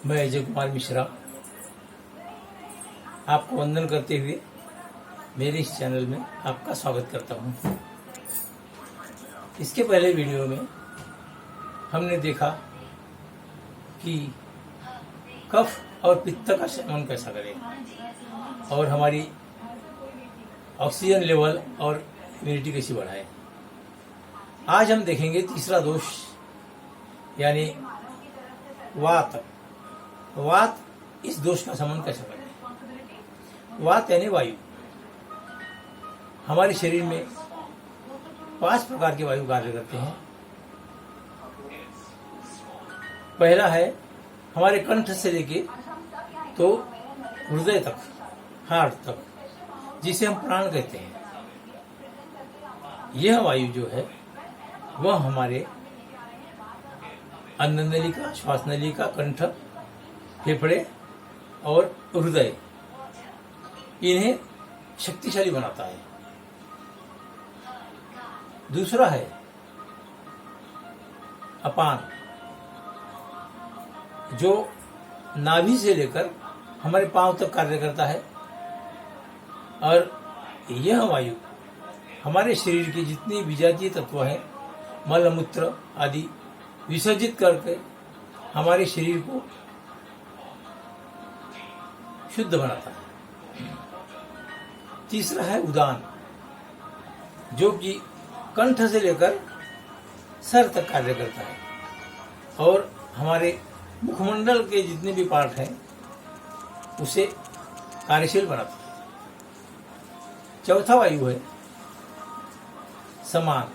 मैं अजय कुमार मिश्रा आपको वंदन करते हुए मेरे इस चैनल में आपका स्वागत करता हूं। इसके पहले वीडियो में हमने देखा कि कफ और पित्त का सेवन कैसा करें और हमारी ऑक्सीजन लेवल और इम्यूनिटी कैसी बढ़ाए। आज हम देखेंगे तीसरा दोष यानी वात। वात, इस दोष का शमन कैसे करें। वात यानी वायु। हमारे शरीर में 5 प्रकार के वायु कार्य करते हैं। पहला है हमारे कंठ से लेके तो हृदय तक, हार्ट तक, जिसे हम प्राण कहते हैं। यह वायु जो है वह हमारे अन्न नलिका, श्वास नलिका, कंठ, फेफड़े और हृदय, इन्हें शक्तिशाली बनाता है। दूसरा है अपान, जो नाभि से लेकर हमारे पांव तक कार्य करता है और यह वायु हमारे शरीर के जितने विजातीय तत्व हैं, मल मूत्र आदि विसर्जित करके हमारे शरीर को शुद्ध बनाता है। तीसरा है उदान, जो कि कंठ से लेकर सर तक कार्य करता है और हमारे मुखमंडल के जितने भी पार्ट हैं उसे कार्यशील बनाता है। चौथा वायु है समान,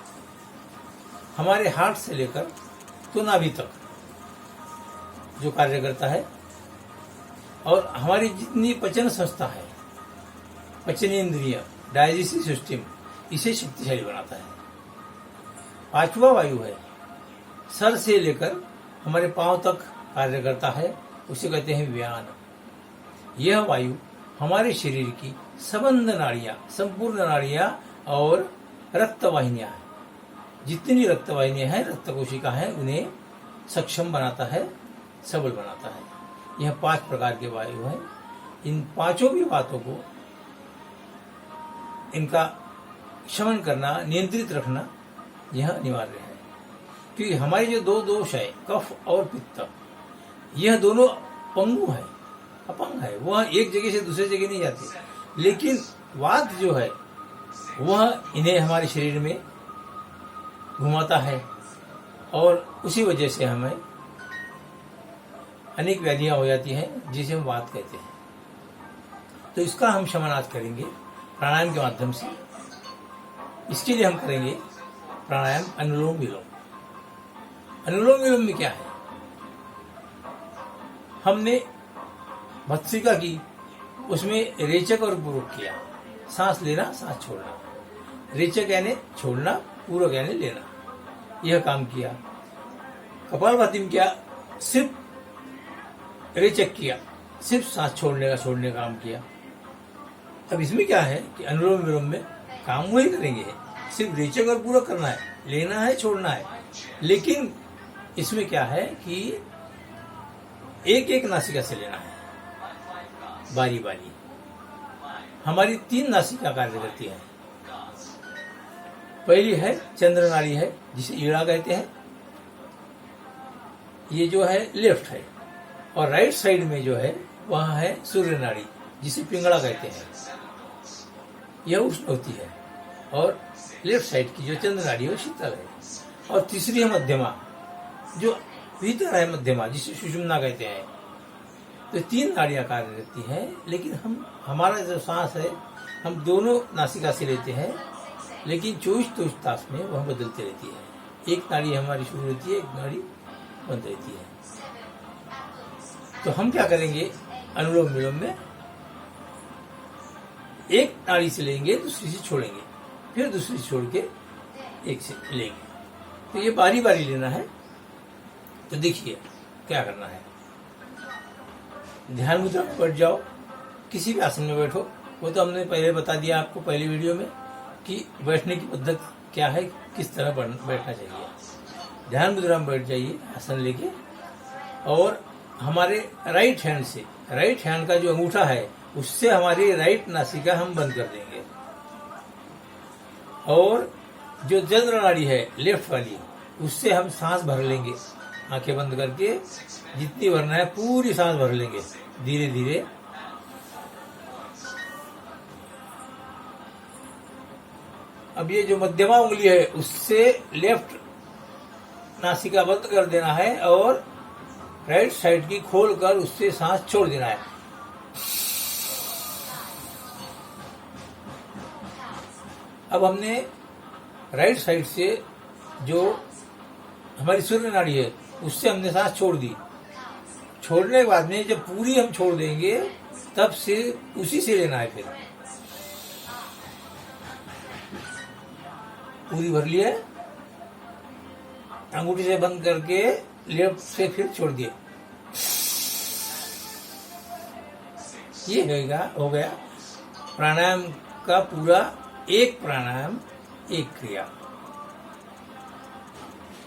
हमारे हार्ट से लेकर तो नाभि तक जो कार्य करता है और हमारी जितनी पचन संस्था है, पचनेंद्रिय, डाइजेस्टिव सिस्टम, इसे शक्तिशाली बनाता है। पांचवा वायु है सर से लेकर हमारे पांव तक कार्य करता है, उसे कहते हैं व्यान। यह वायु हमारे शरीर की संबंध नाड़ियां, संपूर्ण नाड़ियां और रक्तवाहिनियां हैं, जितनी रक्तवाहिनियां हैं, रक्त कोशिका हैं, उन्हें सक्षम बनाता है, सबल बनाता है। यह 5 प्रकार के वायु हैं। इन पांचों भी बातों को, इनका शमन करना, नियंत्रित रखना यह अनिवार्य है। क्योंकि हमारे जो 2 दोष है, कफ और पित्त, यह दोनों पंगु है, अपंग है। वह एक जगह से दूसरे जगह नहीं जाते, लेकिन वात जो है वह इन्हें हमारे शरीर में घुमाता है और उसी वजह से हमें अनेक व्याधियां हो जाती हैं, जिसे हम वात कहते हैं। तो इसका हम शमन आज करेंगे प्राणायाम के माध्यम से। इसके लिए हम करेंगे प्राणायाम अनुलोम विलोम। अनुलोम विलोम में क्या है, हमने भस्त्रिका की, उसमें रेचक और पूरक किया, सांस लेना, सांस छोड़ना। रेचक यानी छोड़ना, पूरक यानी लेना, यह काम किया। कपालभाति में क्या, सिर्फ रेचक किया, सिर्फ सांस छोड़ने का काम किया। अब इसमें क्या है कि अनुलोम विलोम में काम वही करेंगे, सिर्फ रेचक और पूरक करना है, लेना है, छोड़ना है। लेकिन इसमें क्या है कि एक एक नासिका से लेना है, बारी बारी। हमारी 3 नासिका कार्य करती है। पहली है चंद्र नाड़ी है, जिसे ईड़ा कहते हैं, ये जो है लेफ्ट है। और राइट साइड में जो है वह है सूर्य नाड़ी, जिसे पिंगला कहते हैं, यह उष्ण होती है। और लेफ्ट साइड की जो चंद्र नाड़ी है वो शीतल है। और तीसरी है मध्यमा, जो भीतर है मध्यमा, जिसे सुषुम्ना कहते हैं। तो 3 नाड़ियां कार्य करती हैं, लेकिन हमारा जो सांस है हम दोनों नासिका से लेते हैं, लेकिन 24 तास में वह बदलती रहती है। एक नाड़ी हमारी शुरू होती है, एक नाड़ी बंद रहती है। तो हम क्या करेंगे अनुलोम विलोम में, एक नाड़ी से लेंगे, दूसरी से छोड़ेंगे, फिर दूसरी से छोड़ के एक से लेंगे। तो ये बारी बारी लेना है। तो देखिए क्या करना है। ध्यान मुद्रा में बैठ जाओ, किसी भी आसन में बैठो। वो तो हमने पहले बता दिया आपको पहली वीडियो में कि बैठने की पद्धति क्या है, किस तरह बैठना चाहिए। ध्यान मुद्रा में बैठ जाइए आसन लेके और हमारे राइट हैंड का जो अंगूठा है उससे हमारी राइट नासिका हम बंद कर देंगे, और जो जन्म नाड़ी है लेफ्ट वाली उससे हम सांस भर लेंगे। आंखें बंद करके जितनी भरना है पूरी सांस भर लेंगे धीरे धीरे। अब ये जो मध्यमा उंगली है उससे लेफ्ट नासिका बंद कर देना है और राइट साइड की खोलकर उससे सांस छोड़ देना है। अब हमने राइट साइड से जो हमारी सूर्य नाड़ी है उससे हमने सांस छोड़ दी। छोड़ने के बाद में जब पूरी हम छोड़ देंगे तब से उसी से लेना है। फिर पूरी भर लिए, अंगूठी से बंद करके लेफ्ट से फिर छोड़ दिए। ये हो गया प्राणायाम का पूरा एक प्राणायाम एक क्रिया।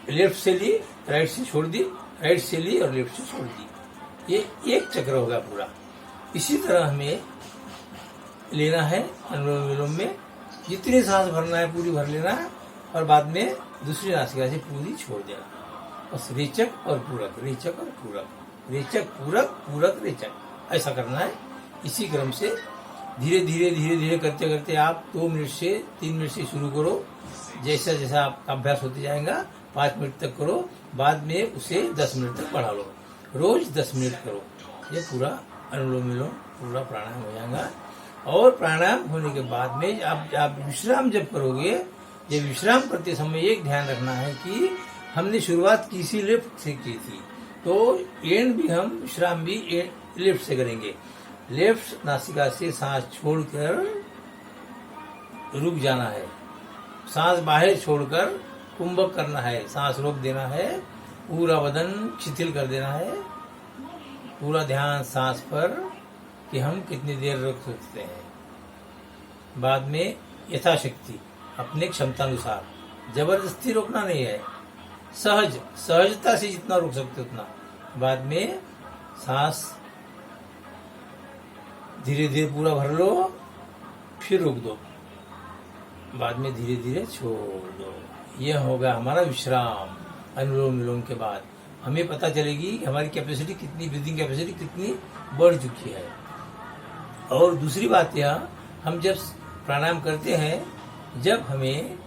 लेफ्ट से ली, राइट से छोड़ दी, राइट से ली और लेफ्ट से छोड़ दी। ये एक चक्र होगा पूरा। इसी तरह हमें लेना है अनुलोम विलोम में। जितनी सांस भरना है पूरी भर लेना है और बाद में दूसरी नासिका से पूरी छोड़ देना। बस रेचक और पूरक, रेचक और पूरक, रेचक पूरक, पूरक रेचक, ऐसा करना है। इसी क्रम से धीरे धीरे करते करते आप 2 मिनट से 3 मिनट से शुरू करो। जैसा जैसा आपका अभ्यास होते जाएगा 5 मिनट तक करो, बाद में उसे 10 मिनट तक बढ़ा लो। रोज 10 मिनट करो। ये पूरा अनुलोम विलोम पूरा प्राणायाम हो जाएगा। और प्राणायाम होने के बाद में आप विश्राम जब करोगे, ये विश्राम करते समय एक ध्यान रखना है कि हमने शुरुआत किसी लेफ्ट से की थी, तो एंड भी हम विश्राम भी लेफ्ट से करेंगे। लेफ्ट नासिका से सांस छोड़कर रुक जाना है, सांस बाहर छोड़कर कुंभक करना है, सांस रोक देना है, पूरा बदन शिथिल कर देना है। पूरा ध्यान सांस पर कि हम कितनी देर रोक सकते हैं। बाद में यथाशक्ति अपने क्षमतानुसार, जबरदस्ती रोकना नहीं है, सहजता से जितना रोक सकते उतना। बाद में सांस धीरे धीरे पूरा भर लो, फिर रोक दो, बाद में धीरे धीरे छोड़ दो। यह होगा हमारा विश्राम। अनुलोम विलोम के बाद हमें पता चलेगी हमारी कैपेसिटी कितनी, ब्रीदिंग कैपेसिटी कितनी बढ़ चुकी है। और दूसरी बात यह, हम जब प्राणायाम करते हैं, जब हमें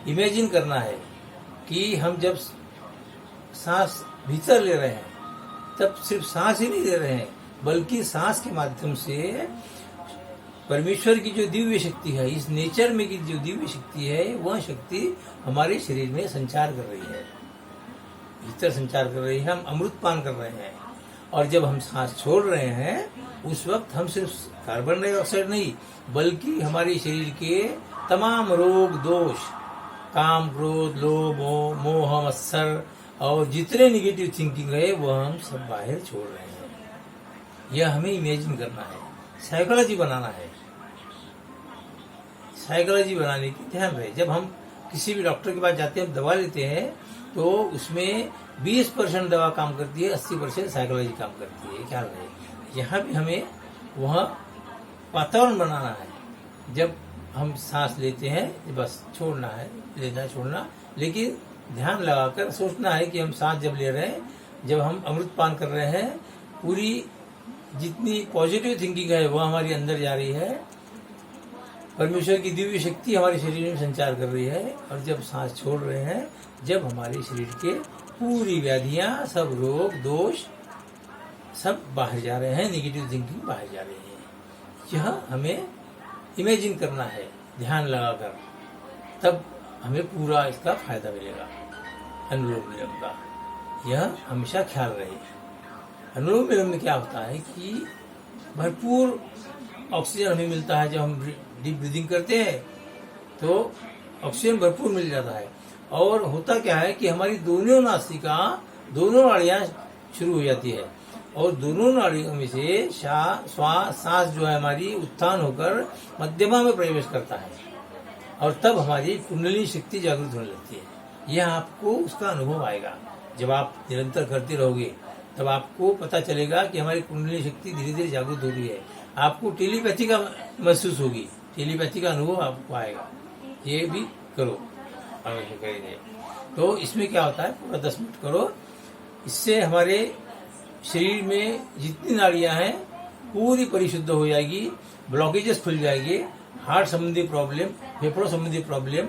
इमेजिन करना है कि हम जब सांस भीतर ले रहे हैं तब सिर्फ सांस ही नहीं ले रहे हैं, बल्कि सांस के माध्यम से परमेश्वर की जो दिव्य शक्ति है, इस नेचर में की जो दिव्य शक्ति है, वह शक्ति हमारे शरीर में संचार कर रही है, भीतर संचार कर रही है। हम अमृत पान कर रहे हैं। और जब हम सांस छोड़ रहे हैं उस वक्त हम सिर्फ कार्बन डाइऑक्साइड नहीं, बल्कि हमारे शरीर के तमाम रोग दोष, काम क्रोध लोभ मोह मत्सर और जितने निगेटिव थिंकिंग है वह हम सब बाहर छोड़ रहे हैं। यह हमें इमेजिन करना है, साइकोलॉजी बनाना है। साइकोलॉजी बनाने की ध्यान रहे। जब हम किसी भी डॉक्टर के पास जाते हैं, दवा लेते हैं, तो उसमें 20% दवा काम करती है, 80% साइकोलॉजी काम करती है। ख्याल रहे। यहाँ भी हमें वह वातावरण बनाना है। जब हम सांस लेते हैं बस छोड़ना है, लेना छोड़ना, लेकिन ध्यान लगाकर सोचना है कि हम सांस जब ले रहे हैं, जब हम अमृत पान कर रहे हैं, पूरी जितनी पॉजिटिव थिंकिंग है वह हमारी अंदर जा रही है, परमेश्वर की दिव्य शक्ति हमारे शरीर में संचार कर रही है। और जब सांस छोड़ रहे हैं, जब हमारे शरीर के पूरी व्याधियां, सब रोग दोष सब बाहर जा रहे हैं, नेगेटिव थिंकिंग बाहर जा रही है। यह हमें इमेजिन करना है ध्यान लगाकर, तब हमें पूरा इसका फायदा मिलेगा अनुलोम विलोम का। यह हमेशा ख्याल रहे। अनुलोम विलोम में क्या होता है कि भरपूर ऑक्सीजन हमें मिलता है। जब हम डीप ब्रीदिंग करते हैं तो ऑक्सीजन भरपूर मिल जाता है। और होता क्या है कि हमारी दोनों नासिका, दोनों नाड़ियां शुरू हो जाती है, और दोनों नाड़ियों में से सांस जो है हमारी उत्थान होकर मध्यमा में प्रवेश करता है, और तब हमारी कुंडलिनी शक्ति जागृत होने लगती है। यह आपको उसका अनुभव आएगा जब आप निरंतर करते रहोगे। तब आपको पता चलेगा कि हमारी कुंडली शक्ति धीरे धीरे जागृत हो रही है। आपको टेलीपैथी का महसूस होगी, टेलीपैथी का अनुभव आपको आएगा। ये भी करो, अवश्य करेंगे। तो इसमें क्या होता है, पूरा 10 मिनट करो। इससे हमारे शरीर में जितनी नाड़ियां हैं पूरी परिशुद्ध हो जाएगी, ब्लॉकेजेस खुल जाएगी, हार्ट संबंधी प्रॉब्लम, फेफड़ों संबंधी प्रॉब्लम,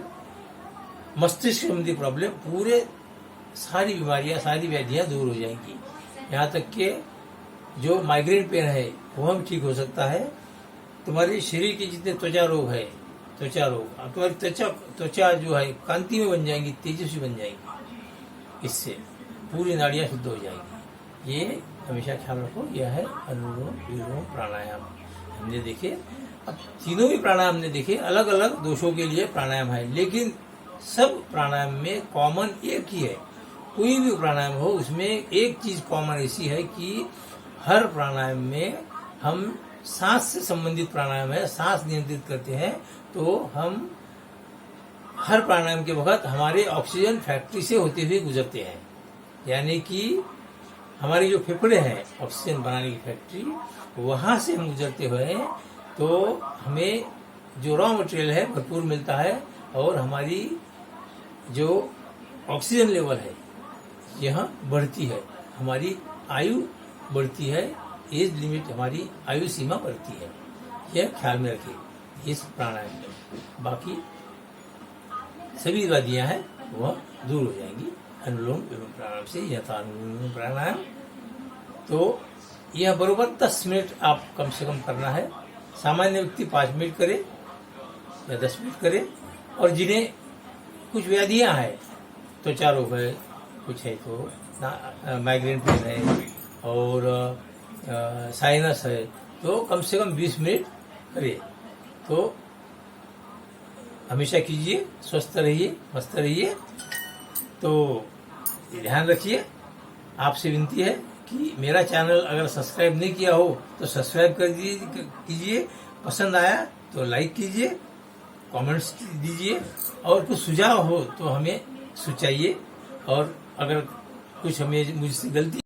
मस्तिष्क संबंधी प्रॉब्लम, पूरे सारी बीमारियां, सारी व्याधियां दूर हो जाएंगी। यहाँ तक कि जो माइग्रेन पेन है वो भी ठीक हो सकता है। तुम्हारे शरीर के जितने त्वचा रोग है, त्वचा रोग, तुम्हारी त्वचा जो है कांति में बन जाएंगी, तेजस्वी बन जाएंगी। इससे पूरी नाड़ियां शुद्ध हो जाएंगी। ये हमेशा ख्याल रखो। यह है अनुलोम विलोम प्राणायाम। हमने देखे, अब तीनों भी प्राणायाम हमने देखे, अलग अलग दोषों के लिए प्राणायाम है, लेकिन सब प्राणायाम में कॉमन एक ही है। कोई भी प्राणायाम हो उसमें एक चीज कॉमन ऐसी है कि हर प्राणायाम में हम सांस से संबंधित प्राणायाम है, सांस नियंत्रित करते हैं। तो हम हर प्राणायाम के वक्त हमारे ऑक्सीजन फैक्ट्री से होते हुए गुजरते हैं, यानी कि हमारी जो फेफड़े हैं ऑक्सीजन बनाने की फैक्ट्री, वहां से हम गुजरते हुए तो हमें जो रॉ मटेरियल है भरपूर मिलता है और हमारी जो ऑक्सीजन लेवल है यह बढ़ती है, हमारी आयु बढ़ती है, एज लिमिट, हमारी आयु सीमा बढ़ती है। यह ख्याल में रखिए इस प्राणायाम में। बाकी सभी व्याधियां हैं वह दूर हो जाएंगी अनुलोम विलोम प्राणायाम से। यह था अनुलोम विलोम प्राणायाम। तो यह बरोबर 10 मिनट आप कम से कम करना है। सामान्य व्यक्ति 5 मिनट करे या 10 मिनट करे, और जिन्हें कुछ व्याधियां हैं, त्वचा रोग है, कुछ है तो माइग्रेन पेन है और साइनस है, तो कम से कम 20 मिनट करिए। तो हमेशा कीजिए, स्वस्थ रहिए, मस्त रहिए। तो ध्यान रखिए, आपसे विनती है कि मेरा चैनल अगर सब्सक्राइब नहीं किया हो तो सब्सक्राइब कर कीजिए, पसंद आया तो लाइक कीजिए, कमेंट्स दीजिए, और कुछ सुझाव हो तो हमें सुझाइए। और अगर कुछ हमें मुझसे गलती